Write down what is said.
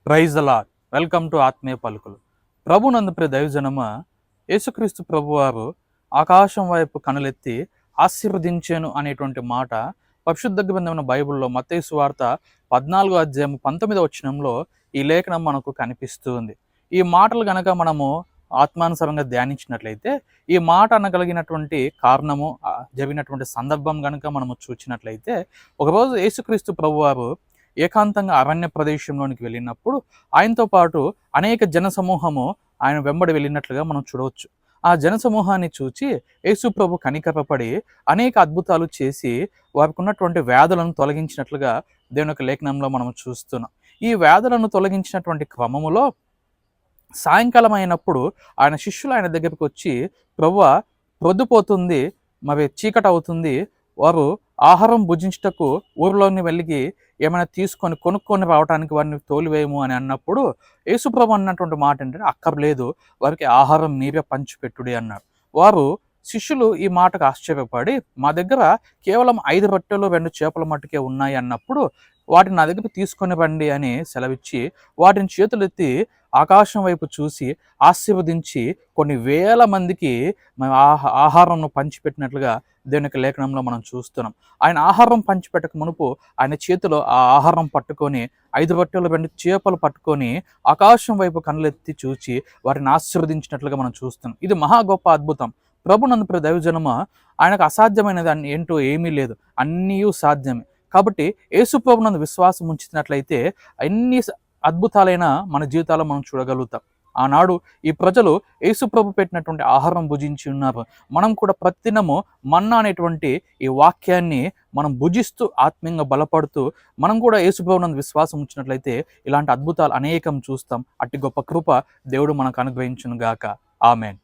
Praise the lord. Welcome to ఆత్మీయ పలుకులు. ప్రభునందు ప్రియ దైవజనమ, యేసుక్రీస్తు ప్రభువారు ఆకాశం వైపు కనులెత్తి ఆశీర్వదించాను అనేటువంటి మాట పరిశుద్ధ గ్రంథమైన బైబిల్లో మత్తయి సువార్త 14వ అధ్యాయం 19వ వచనంలో ఈ లేఖనం మనకు కనిపిస్తుంది. ఈ మాటలు గనక మనము ఆత్మానుసారంగా ధ్యానించినట్లయితే, ఈ మాట అనగలిగినటువంటి కారణము, జరిగినటువంటి సందర్భం గనుక మనము చూచినట్లయితే, ఒకరోజు యేసుక్రీస్తు ప్రభువారు ఏకాంతంగా అరణ్య ప్రదేశంలోనికి వెళ్ళినప్పుడు ఆయనతో పాటు అనేక జనసమూహము ఆయన వెంబడి వెళ్ళినట్లుగా మనం చూడవచ్చు. ఆ జనసమూహాన్ని చూచి యేసు ప్రభు కనికరపడి అనేక అద్భుతాలు చేసి వారికి ఉన్నటువంటి వ్యాధులను తొలగించినట్లుగా దేవుని యొక్క లేఖనంలో మనం చూస్తున్నాం. ఈ వ్యాధులను తొలగించినటువంటి క్రమములో సాయంకాలం అయినప్పుడు ఆయన శిష్యులు ఆయన దగ్గరికి వచ్చి, ప్రభువా, ప్రొద్దుపోతుంది, మరి చీకటి అవుతుంది, వారు ఆహారం భుజించుటకు ఊరిలోని వెళ్ళి ఏమైనా కొనుక్కొని రావడానికి వారిని తోలివేయము అని అన్నప్పుడు యేసుప్రభు అన్నటువంటి మాట ఏంటంటే, అక్కర్లేదు, వారికి ఆహారం మీరే పంచిపెట్టుడి అన్నాడు. వారు శిష్యులు ఈ మాటకు ఆశ్చర్యపడి, మా దగ్గర కేవలం 5 రొట్టెలు 2 చేపల మట్టుకే ఉన్నాయి అన్నప్పుడు, వాటిని నా దగ్గరికి తీసుకొని రండి అని సెలవిచ్చి వాటిని చేతులెత్తి ఆకాశం వైపు చూసి ఆశీర్వదించి కొన్ని వేల మందికి ఆహారంను పంచిపెట్టినట్లుగా దేవుని యొక్క లేఖనంలో మనం చూస్తున్నాం. ఆయన ఆహారం పంచిపెట్టక మునుపు ఆయన చేతిలో ఆ ఆహారం పట్టుకొని 5 రొట్టెలు 2 చేపలు పట్టుకొని ఆకాశం వైపు కళ్ళెత్తి చూచి వారిని ఆశీర్వదించినట్లుగా మనం చూస్తున్నాం. ఇది మహా గొప్ప అద్భుతం. ప్రభునందు ప్రియ దైవజనమ, ఆయనకు అసాధ్యమైనది ఏంటో ఏమీ లేదు, అన్నీ సాధ్యమే. కాబట్టి యేసు ప్రభునందు విశ్వాసం ఉంచినట్లయితే అన్ని అద్భుతాలైన మన జీవితాల్లో మనం చూడగలుగుతాం. ఆనాడు ఈ ప్రజలు యేసు ప్రభు పెట్టినటువంటి ఆహారం భుజించి ఉన్నారు. మనం కూడా ప్రతిదినము మన్నా అనేటువంటి ఈ వాక్యాన్ని మనం భుజిస్తూ ఆత్మీయంగా బలపడుతూ మనం కూడా యేసు ప్రభునందు విశ్వాసం ఉంచినట్లయితే ఇలాంటి అద్భుతాలు అనేకం చూస్తాం. అట్టి గొప్ప కృప దేవుడు మనకు అనుగ్రహించును గాక. ఆమెన్.